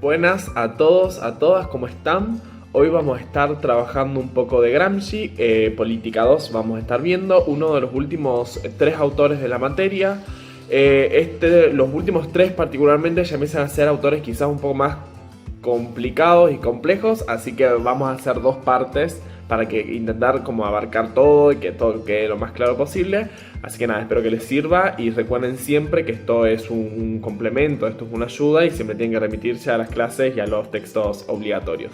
Buenas a todos, a todas, ¿cómo están? Hoy vamos a estar trabajando un poco de Gramsci, Política 2 vamos a estar viendo, uno de los últimos tres autores de la materia. Los últimos tres particularmente ya empiezan a ser autores quizás un poco más complicados y complejos, así que vamos a hacer dos partes para que intentar como abarcar todo y que todo quede lo más claro posible. Así que nada, espero que les sirva y recuerden siempre que esto es un complemento, esto es una ayuda y siempre tienen que remitirse a las clases y a los textos obligatorios.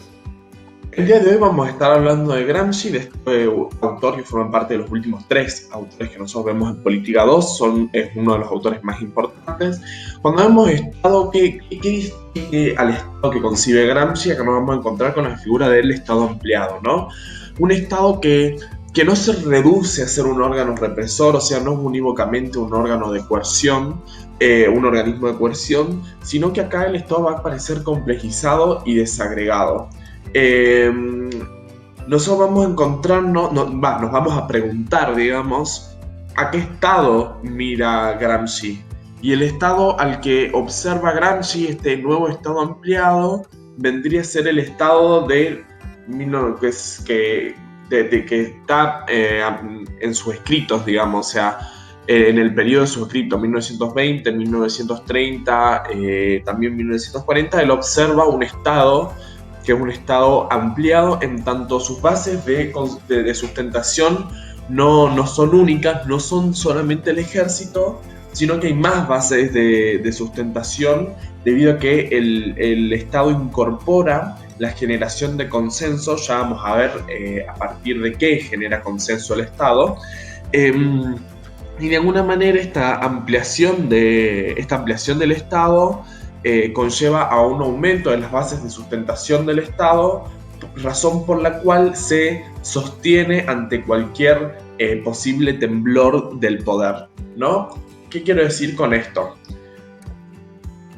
El día de hoy vamos a estar hablando de Gramsci, de este autor que forma parte de los últimos tres autores que nosotros vemos en Política 2, es uno de los autores más importantes. Cuando vemos Estado, ¿qué distingue al Estado que concibe Gramsci? Acá nos vamos a encontrar con la figura del Estado ampliado, ¿no? Un Estado que no se reduce a ser un órgano represor, o sea, no es unívocamente un órgano de coerción, un organismo de coerción, sino que acá el Estado va a aparecer complejizado y desagregado. Nosotros vamos a encontrarnos, nos vamos a preguntar, digamos, a qué estado mira Gramsci. Y el estado al que observa Gramsci, este nuevo estado ampliado, vendría a ser el estado que está en sus escritos, digamos, o sea, en el periodo de sus escritos, 1920, 1930, también 1940, él observa un estado que es un estado ampliado en tanto sus bases de sustentación no son únicas, no son solamente el ejército, sino que hay más bases de sustentación debido a que el Estado incorpora la generación de consenso. Ya vamos a ver a partir de qué genera consenso el Estado. Y de alguna manera esta ampliación del Estado conlleva a un aumento de las bases de sustentación del Estado, razón por la cual se sostiene ante cualquier posible temblor del poder, ¿no? ¿Qué quiero decir con esto?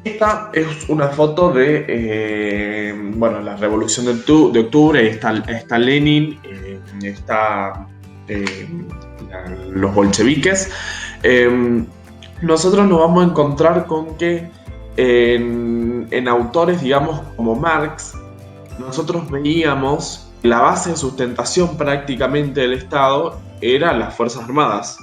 Esta es una foto de la Revolución de Octubre. Está Lenin, está los bolcheviques. Nosotros nos vamos a encontrar con que en autores, digamos, como Marx, nosotros veíamos la base de sustentación prácticamente del Estado eran las Fuerzas Armadas.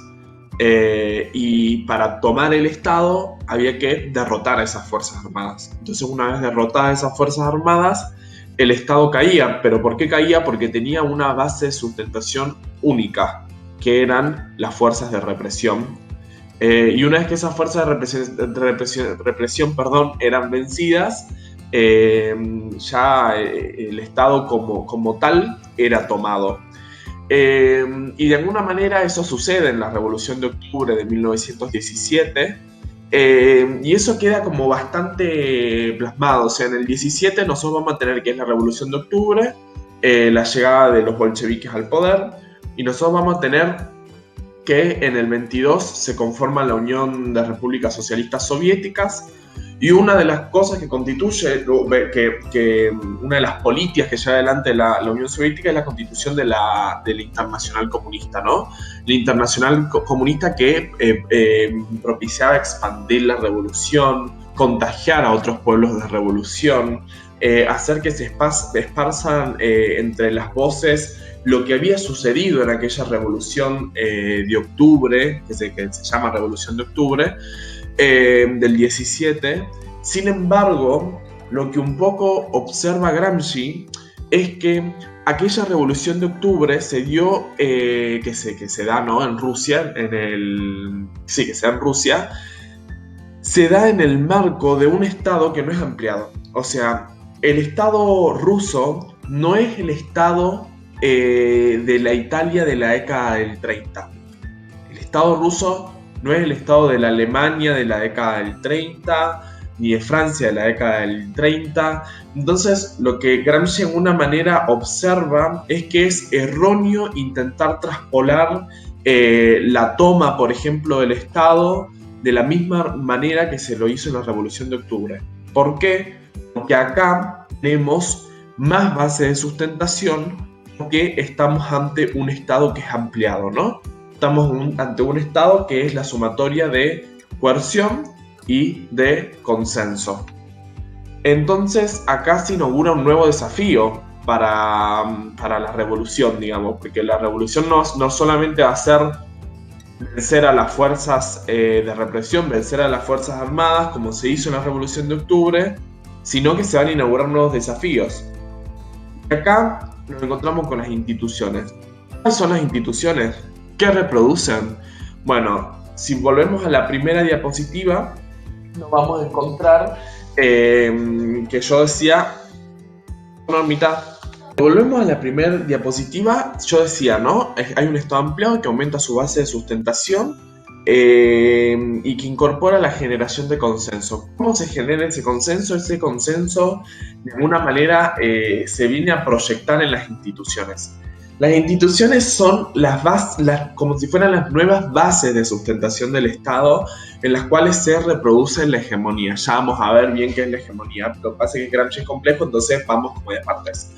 Y para tomar el Estado había que derrotar a esas Fuerzas Armadas. Entonces, una vez derrotadas esas Fuerzas Armadas, el Estado caía. ¿Pero por qué caía? Porque tenía una base de sustentación única, que eran las fuerzas de represión. Y una vez que esas fuerzas de represión eran vencidas, ya el Estado como tal era tomado. Y de alguna manera eso sucede en la Revolución de Octubre de 1917, y eso queda como bastante plasmado. O sea, en el 17 nosotros vamos a tener que es la Revolución de Octubre, la llegada de los bolcheviques al poder, y nosotros vamos a tener que en el 22 se conforma la Unión de Repúblicas Socialistas Soviéticas, y una de las cosas que constituye, una de las políticas que lleva adelante la Unión Soviética es la constitución de la Internacional Comunista, ¿no? La Internacional Comunista que propiciaba expandir la revolución, contagiar a otros pueblos de revolución, hacer que se esparzan entre las voces lo que había sucedido en aquella revolución de octubre, que se llama Revolución de Octubre, del 17. Sin embargo, lo que un poco observa Gramsci es que aquella Revolución de Octubre se dio, que se da, ¿no?, en Rusia, que se da en Rusia, se da en el marco de un Estado que no es ampliado. O sea, el Estado ruso no es el Estado de la Italia de la década del 30. El Estado ruso no es el Estado de la Alemania de la década del 30, ni de Francia de la década del 30. Entonces, lo que Gramsci en una manera observa es que es erróneo intentar traspolar la toma, por ejemplo, del Estado de la misma manera que se lo hizo en la Revolución de Octubre. ¿Por qué? Porque acá tenemos más base de sustentación, porque estamos ante un Estado que es ampliado, ¿no? Estamos ante un Estado que es la sumatoria de coerción y de consenso. Entonces acá se inaugura un nuevo desafío para la revolución, digamos, porque la revolución no solamente va a ser vencer a las fuerzas de represión, vencer a las fuerzas armadas, como se hizo en la Revolución de Octubre, sino que se van a inaugurar nuevos desafíos. Y acá nos encontramos con las instituciones. ¿Cuáles son las instituciones? ¿Qué reproducen? Bueno, si volvemos a la primera diapositiva, nos vamos a encontrar que yo decía, una mitad. Volvemos a la primera diapositiva, yo decía, ¿no? Hay un Estado ampliado que aumenta su base de sustentación y que incorpora la generación de consenso. ¿Cómo se genera ese consenso? Ese consenso, de alguna manera, se viene a proyectar en las instituciones. Las instituciones son como si fueran las nuevas bases de sustentación del Estado en las cuales se reproduce la hegemonía. Ya vamos a ver bien qué es la hegemonía. Lo que pasa es que Gramsci es complejo, entonces vamos como de partes.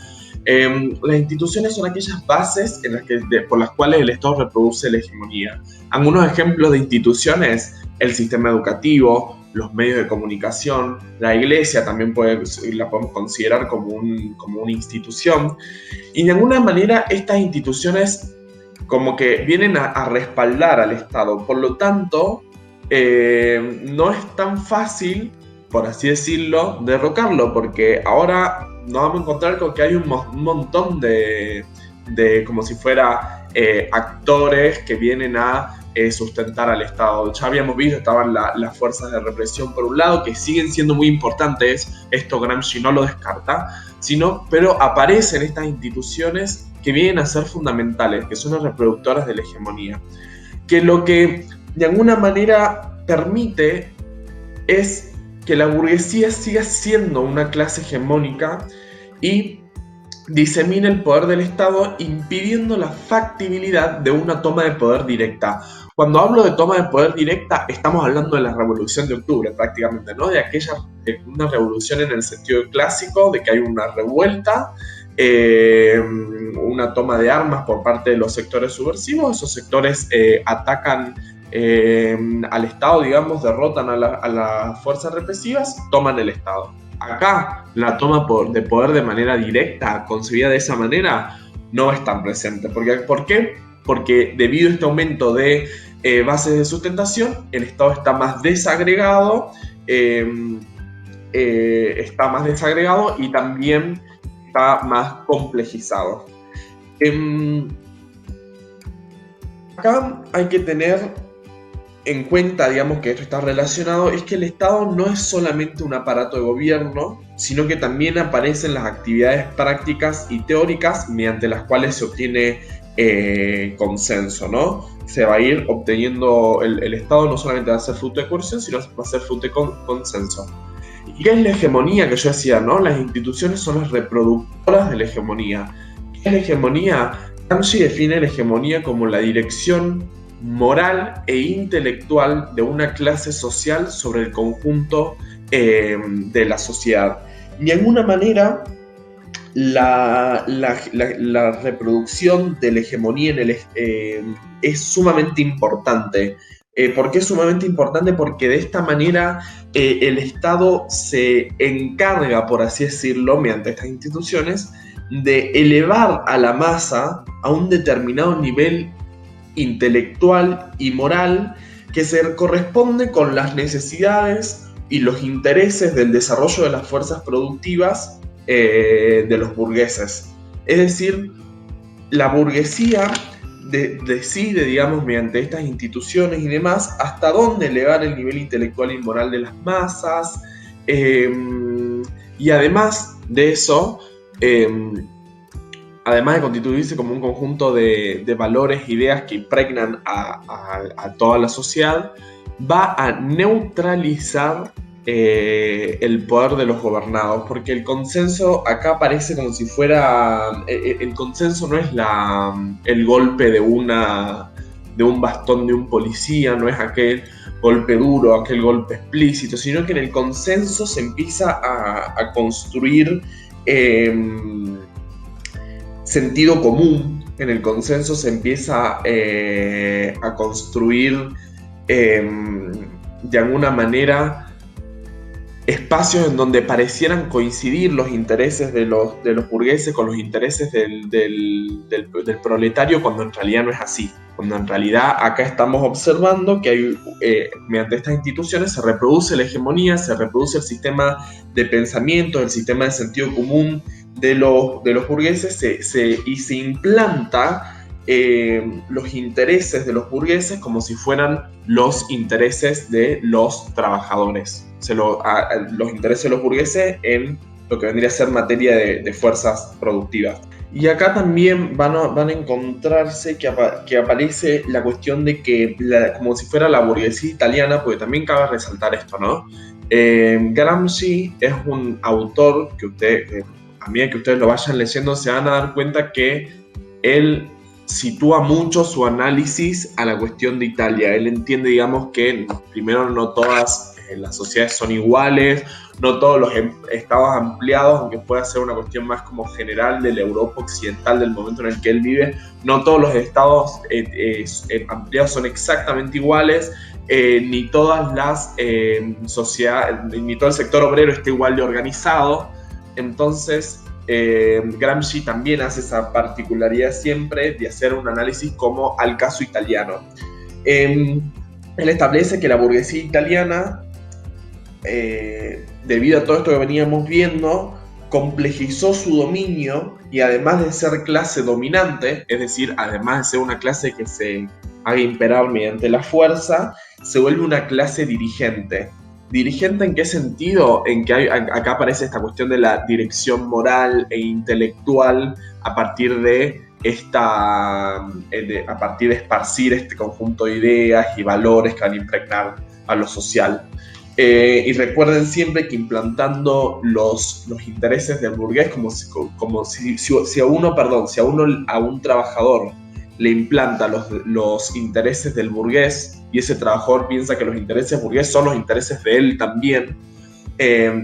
Las instituciones son aquellas bases por las cuales el Estado reproduce la hegemonía. Algunos ejemplos de instituciones: el sistema educativo, los medios de comunicación, la iglesia también la podemos considerar como una institución. Y de alguna manera estas instituciones como que vienen a respaldar al Estado. Por lo tanto, no es tan fácil, por así decirlo, derrocarlo, porque ahora nos vamos a encontrar con que hay un montón de como si fuera actores que vienen a sustentar al Estado. Ya habíamos visto, estaban las fuerzas de represión por un lado, que siguen siendo muy importantes, esto Gramsci no lo descarta, pero aparecen estas instituciones que vienen a ser fundamentales, que son las reproductoras de la hegemonía, que lo que de alguna manera permite es que la burguesía siga siendo una clase hegemónica y disemina el poder del Estado, impidiendo la factibilidad de una toma de poder directa. Cuando hablo de toma de poder directa, estamos hablando de la Revolución de Octubre, prácticamente, ¿no? De una revolución en el sentido clásico, de que hay una revuelta, una toma de armas por parte de los sectores subversivos. Esos sectores atacan al Estado, digamos, derrotan a las fuerzas represivas, toman el Estado. Acá la toma de poder de manera directa, concebida de esa manera, no es tan presente. ¿Por qué? Porque debido a este aumento de bases de sustentación, el Estado está más desagregado, y también está más complejizado. Acá hay que tener en cuenta, digamos, que esto está relacionado, es que el Estado no es solamente un aparato de gobierno, sino que también aparecen las actividades prácticas y teóricas mediante las cuales se obtiene consenso, ¿no? Se va a ir obteniendo, el Estado no solamente va a ser fruto de coerción, sino va a ser fruto de consenso. ¿Y qué es la hegemonía que yo decía, no? Las instituciones son las reproductoras de la hegemonía. ¿Qué es la hegemonía? Gramsci define la hegemonía como la dirección moral e intelectual de una clase social sobre el conjunto de la sociedad. Y de alguna manera, la reproducción de la hegemonía es sumamente importante. ¿Por qué es sumamente importante? Porque de esta manera el Estado se encarga, por así decirlo, mediante estas instituciones, de elevar a la masa a un determinado nivel intelectual y moral que se corresponde con las necesidades y los intereses del desarrollo de las fuerzas productivas de los burgueses. Es decir, la burguesía decide, digamos, mediante estas instituciones y demás, hasta dónde elevar el nivel intelectual y moral de las masas, y además de eso, además de constituirse como un conjunto de valores, ideas que impregnan a toda la sociedad, va a neutralizar el poder de los gobernados, porque el consenso acá aparece como si fuera... El consenso no es el golpe de un bastón de un policía, no es aquel golpe duro, aquel golpe explícito, sino que en el consenso se empieza a construir sentido común. En el consenso se empieza a construir de alguna manera espacios en donde parecieran coincidir los intereses de los burgueses con los intereses del proletario, cuando en realidad no es así. Cuando en realidad acá estamos observando que hay, mediante estas instituciones se reproduce la hegemonía, se reproduce el sistema de pensamiento, el sistema de sentido común de los burgueses, y se implanta los intereses de los burgueses como si fueran los intereses de los trabajadores. Los intereses de los burgueses en lo que vendría a ser materia de fuerzas productivas. Y acá también van a encontrarse que aparece la cuestión de que, como si fuera la burguesía italiana, porque también cabe resaltar esto, ¿no? Gramsci es un autor que a medida que ustedes lo vayan leyendo se van a dar cuenta que él sitúa mucho su análisis a la cuestión de Italia. Él entiende, digamos, que primero no todas las sociedades son iguales, no todos los estados ampliados, aunque pueda ser una cuestión más como general de la Europa occidental del momento en el que él vive, no todos los estados ampliados son exactamente iguales, ni todas las sociedades, ni todo el sector obrero está igual de organizado. Entonces, Gramsci también hace esa particularidad siempre de hacer un análisis como al caso italiano. Él establece que la burguesía italiana, debido a todo esto que veníamos viendo, complejizó su dominio y además de ser clase dominante, es decir, además de ser una clase que se haga imperar mediante la fuerza, se vuelve una clase dirigente. ¿Dirigente en qué sentido? En que acá aparece esta cuestión de la dirección moral e intelectual a partir de esparcir este conjunto de ideas y valores que van a impregnar a lo social. Y recuerden siempre que implantando los intereses del burgués, si a un trabajador le implanta los intereses del burgués y ese trabajador piensa que los intereses burgueses son los intereses de él también,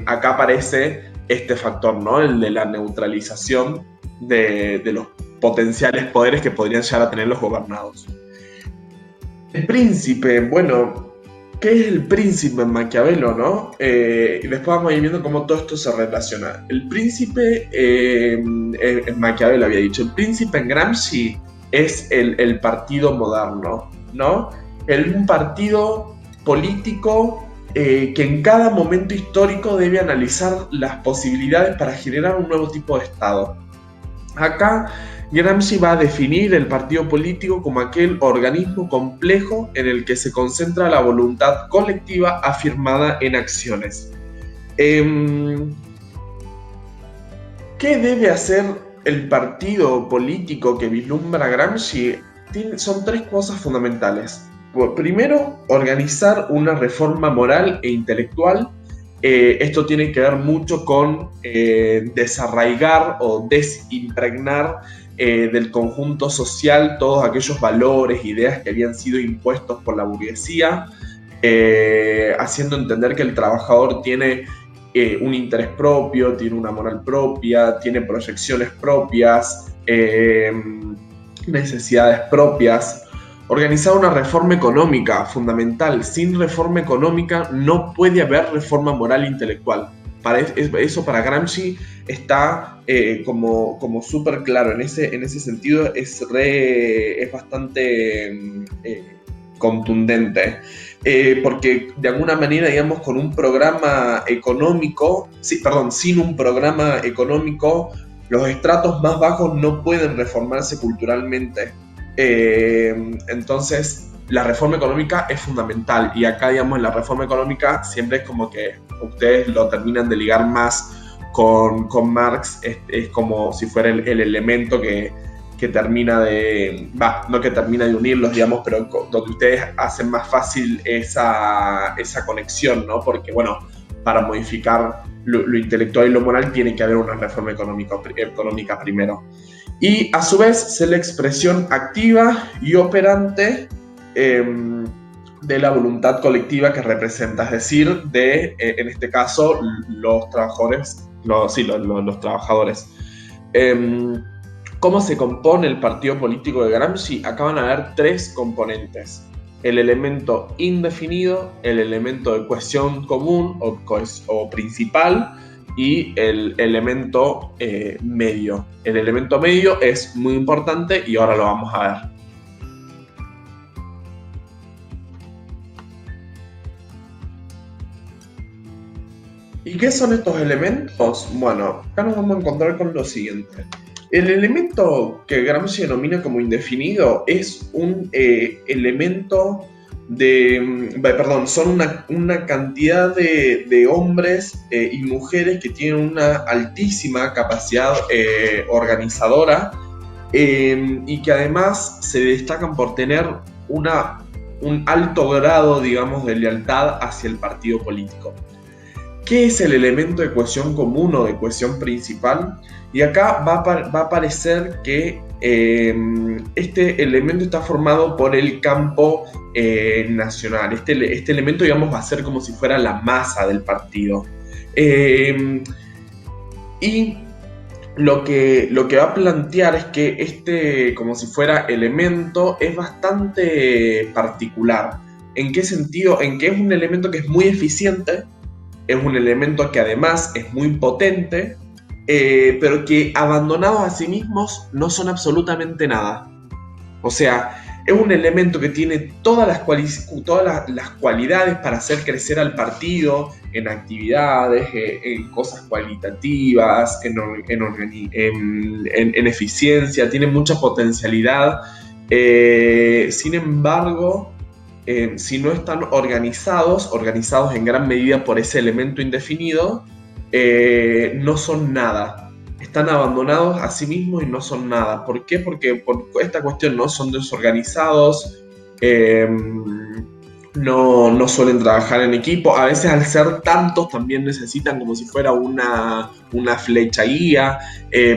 acá aparece este factor, ¿no? El de la neutralización de los potenciales poderes que podrían llegar a tener los gobernados. El príncipe, bueno, ¿qué es el príncipe en Maquiavelo, no? Y después vamos a ir viendo cómo todo esto se relaciona. El príncipe, en Maquiavelo había dicho, el príncipe en Gramsci es el partido moderno, ¿no? Un partido político que en cada momento histórico debe analizar las posibilidades para generar un nuevo tipo de Estado. Acá Gramsci va a definir el partido político como aquel organismo complejo en el que se concentra la voluntad colectiva afirmada en acciones. ¿Qué debe hacer el partido político que vislumbra Gramsci? Son tres cosas fundamentales. Primero, organizar una reforma moral e intelectual. Esto tiene que ver mucho con desarraigar o desimpregnar del conjunto social todos aquellos valores, ideas que habían sido impuestos por la burguesía, haciendo entender que el trabajador tiene un interés propio, tiene una moral propia, tiene proyecciones propias, necesidades propias. Organizar una reforma económica, fundamental. Sin reforma económica no puede haber reforma moral e intelectual. Eso para Gramsci está como súper claro. En ese sentido es bastante contundente. Porque de alguna manera, digamos, con un programa económico, sin un programa económico, los estratos más bajos no pueden reformarse culturalmente. Entonces la reforma económica es fundamental, y acá, digamos, en la reforma económica siempre es como que ustedes lo terminan de ligar más con Marx, es como si fuera el elemento que termina no que termina de unirlos, digamos, pero donde ustedes hacen más fácil esa conexión, ¿no? Porque, bueno, para modificar lo intelectual y lo moral tiene que haber una reforma económica primero. Y a su vez ser la expresión activa y operante de la voluntad colectiva que representa, es decir, en este caso, los trabajadores. Los trabajadores. ¿Cómo se compone el partido político de Gramsci? Acá van a haber tres componentes. el elemento indefinido, el elemento de cohesión común o principal y el elemento medio. El elemento medio es muy importante y ahora lo vamos a ver. ¿Y qué son estos elementos? Bueno, acá nos vamos a encontrar con lo siguiente. El elemento que Gramsci denomina como indefinido es un elemento son una cantidad de hombres y mujeres que tienen una altísima capacidad organizadora y que además se destacan por tener un alto grado, digamos, de lealtad hacia el partido político. ¿Qué es el elemento de cohesión común o de cohesión principal? Y acá va a aparecer que este elemento está formado por el campo nacional. Este elemento, digamos, va a ser como si fuera la masa del partido. Y lo que va a plantear es que este, como si fuera elemento, es bastante particular. ¿En qué sentido? En que es un elemento que es muy eficiente, es un elemento que además es muy potente, pero que abandonados a sí mismos no son absolutamente nada. O sea, es un elemento que tiene todas las cualidades para hacer crecer al partido en actividades, en cosas cualitativas, en eficiencia, tiene mucha potencialidad. Sin embargo, si no están organizados en gran medida por ese elemento indefinido, no son nada. Están abandonados a sí mismos y no son nada. ¿Por qué? Porque por esta cuestión no son desorganizados, no suelen trabajar en equipo. A veces al ser tantos también necesitan como si fuera una flecha guía.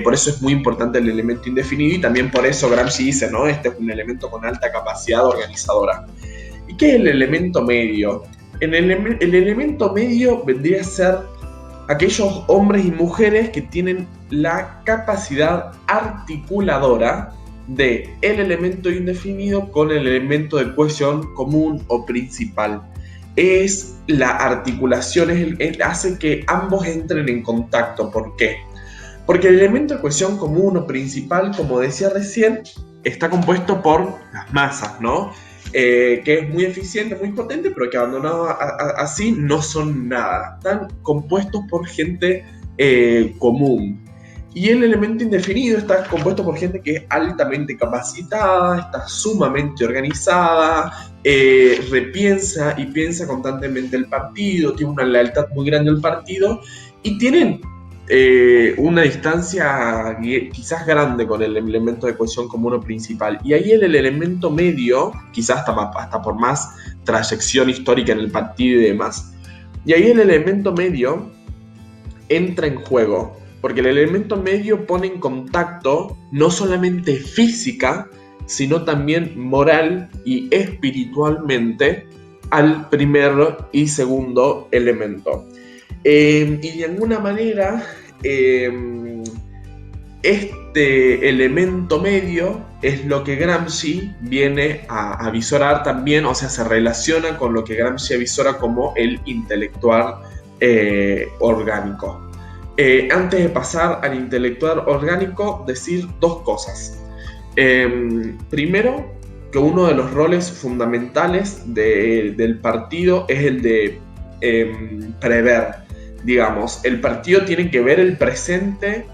Por eso es muy importante el elemento indefinido y también por eso Gramsci dice, ¿no? Este es un elemento con alta capacidad organizadora. ¿Y qué es el elemento medio? El elemento medio vendría a ser aquellos hombres y mujeres que tienen la capacidad articuladora de el elemento indefinido con el elemento de cohesión común o principal. Es la articulación, hace que ambos entren en contacto. ¿Por qué? Porque el elemento de cohesión común o principal, como decía recién, está compuesto por las masas, ¿no? Que es muy eficiente, muy potente, pero que abandonado así no son nada. Están compuestos por gente común. Y el elemento indefinido está compuesto por gente que es altamente capacitada, está sumamente organizada, repiensa y piensa constantemente el partido, tiene una lealtad muy grande al partido y tienen una distancia quizás grande con el elemento de cohesión común o principal. Y ahí el elemento medio, quizás hasta por más trayección histórica en el partido y demás, y ahí el elemento medio entra en juego, porque el elemento medio pone en contacto no solamente física, sino también moral y espiritualmente al primer y segundo elemento. Y de alguna manera, este elemento medio es lo que Gramsci viene a visorar también, o sea, se relaciona con lo que Gramsci avisora como el intelectual orgánico. Antes de pasar al intelectual orgánico, decir dos cosas. Primero, que uno de los roles fundamentales del partido es el de prever. Digamos, el partido tiene que ver el presente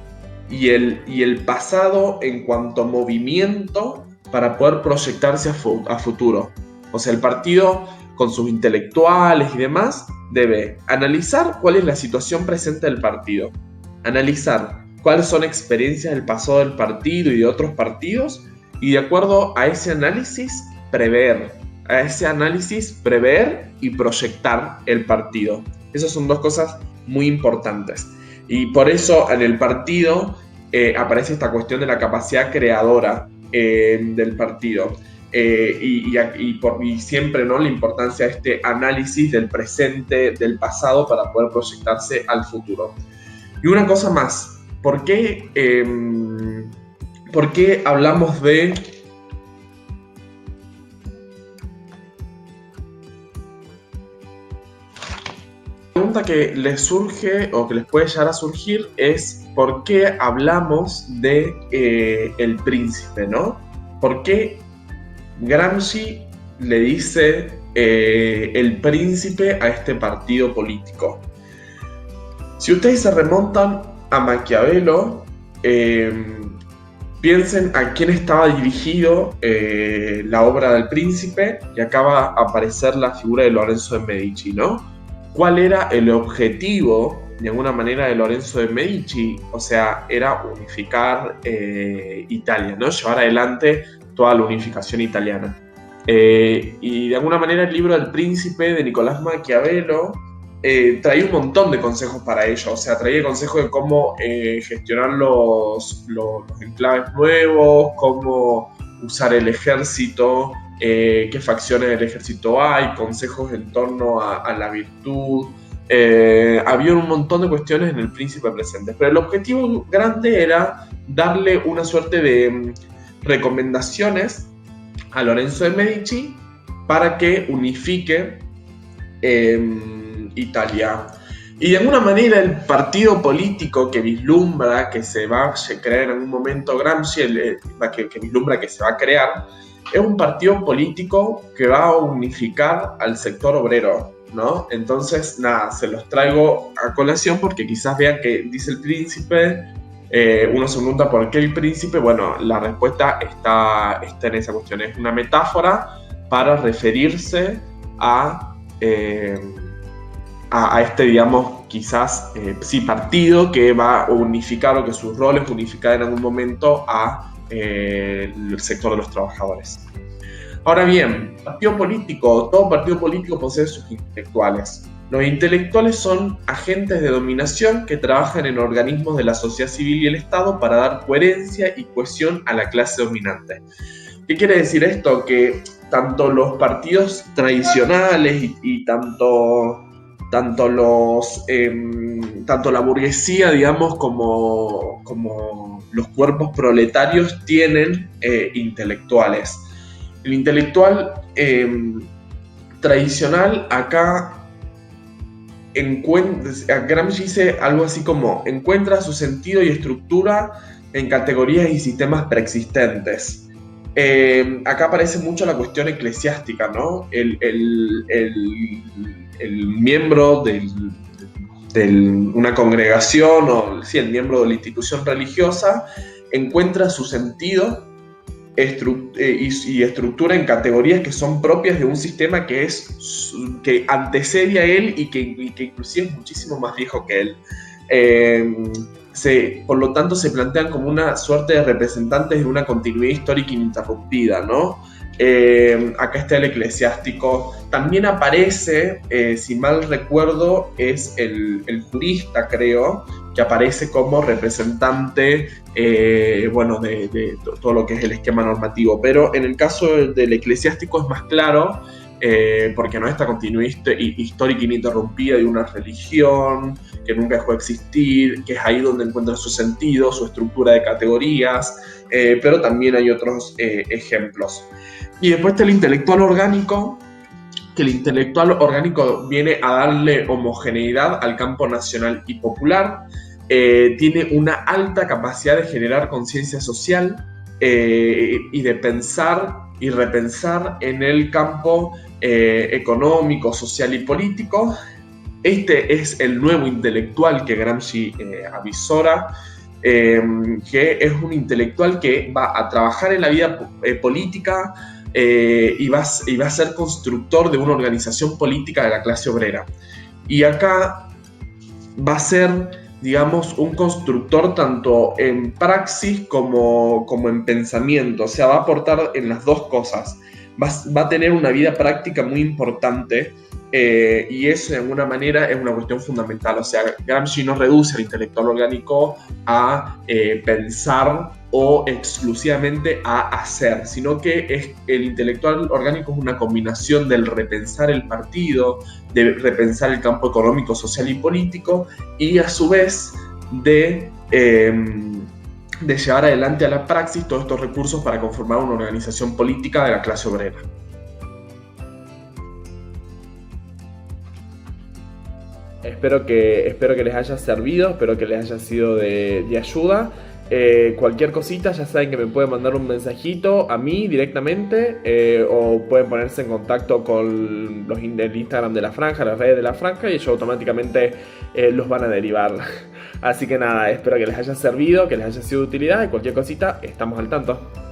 y el pasado en cuanto a movimiento para poder proyectarse a futuro. O sea, el partido, con sus intelectuales y demás, debe analizar cuál es la situación presente del partido, analizar cuáles son experiencias del pasado del partido y de otros partidos, y de acuerdo a ese análisis, prever y proyectar el partido. Esas son dos cosas muy importantes. Y por eso en el partido aparece esta cuestión de la capacidad creadora del partido. Y siempre, ¿no?, la importancia de este análisis del presente, del pasado, para poder proyectarse al futuro. Y una cosa más, ¿por qué hablamos de pregunta que les surge o que les puede llegar a surgir es ¿por qué hablamos de el príncipe, ¿no? ¿Por qué Gramsci le dice el príncipe a este partido político? Si ustedes se remontan a Maquiavelo, piensen a quién estaba dirigido la obra del príncipe, y acá va a aparecer la figura de Lorenzo de Medici, ¿no? ¿Cuál era el objetivo, de alguna manera, de Lorenzo de Medici? O sea, era unificar Italia, ¿no? Llevar adelante toda la unificación italiana. Y de alguna manera el libro del príncipe de Nicolás Maquiavelo traía un montón de consejos para ello. O sea, traía consejos de cómo gestionar los enclaves nuevos, cómo usar el ejército, qué facciones del ejército hay, consejos en torno a la virtud. Había un montón de cuestiones en el príncipe presente, pero el objetivo grande era darle una suerte de recomendaciones a Lorenzo de Medici para que unifique Italia. Y de alguna manera el partido político que vislumbra que se va a crear en algún momento Gramsci, que vislumbra que se va a crear, es un partido político que va a unificar al sector obrero, ¿no? Entonces, nada, se los traigo a colación porque quizás vean que dice el príncipe, uno se pregunta por qué el príncipe. Bueno, la respuesta está en esa cuestión. Es una metáfora para referirse a este, digamos, quizás sí, partido que va a unificar, o que su rol es unificar en algún momento a el sector de los trabajadores. Ahora bien, todo partido político posee sus intelectuales. Los intelectuales son agentes de dominación que trabajan en organismos de la sociedad civil y el Estado para dar coherencia y cohesión a la clase dominante. ¿Qué quiere decir esto? Que tanto los partidos tradicionales y tanto la burguesía, digamos, como los cuerpos proletarios tienen intelectuales. El intelectual tradicional acá Gramsci dice algo así como: encuentra su sentido y estructura en categorías y sistemas preexistentes. Acá aparece mucho la cuestión eclesiástica, ¿no? El miembro de una congregación, o sí, el miembro de la institución religiosa, encuentra su sentido y estructura en categorías que son propias de un sistema que antecede a él y que inclusive es muchísimo más viejo que él. Por lo tanto, se plantean como una suerte de representantes de una continuidad histórica ininterrumpida, ¿no? Acá está el eclesiástico. También aparece, si mal recuerdo, es el jurista, creo, que aparece como representante de todo lo que es el esquema normativo. Pero en el caso del eclesiástico es más claro, porque no es esta continuidad histórica ininterrumpida de una religión que nunca dejó de existir, que es ahí donde encuentra su sentido, su estructura de categorías, pero también hay otros ejemplos. Y después está el intelectual orgánico, que el intelectual orgánico viene a darle homogeneidad al campo nacional y popular. Tiene una alta capacidad de generar conciencia social y de pensar y repensar en el campo económico, social y político. Este es el nuevo intelectual que Gramsci avisora, que es un intelectual que va a trabajar en la vida política y va a ser constructor de una organización política de la clase obrera. Y acá va a ser, digamos, un constructor tanto en praxis como en pensamiento. O sea, va a aportar en las dos cosas. Va a tener una vida práctica muy importante, y eso de alguna manera es una cuestión fundamental. O sea, Gramsci no reduce al intelectual orgánico a pensar o exclusivamente a hacer, sino que el intelectual orgánico es una combinación del repensar el partido, de repensar el campo económico, social y político, y a su vez de llevar adelante a la praxis todos estos recursos para conformar una organización política de la clase obrera. espero que les haya servido, espero que les haya sido de ayuda. Cualquier cosita ya saben que me pueden mandar un mensajito a mí directamente, o pueden ponerse en contacto con el Instagram de La Franja, las redes de La Franja, y ellos automáticamente los van a derivar. Así que nada, espero que les haya servido, que les haya sido de utilidad, y cualquier cosita estamos al tanto.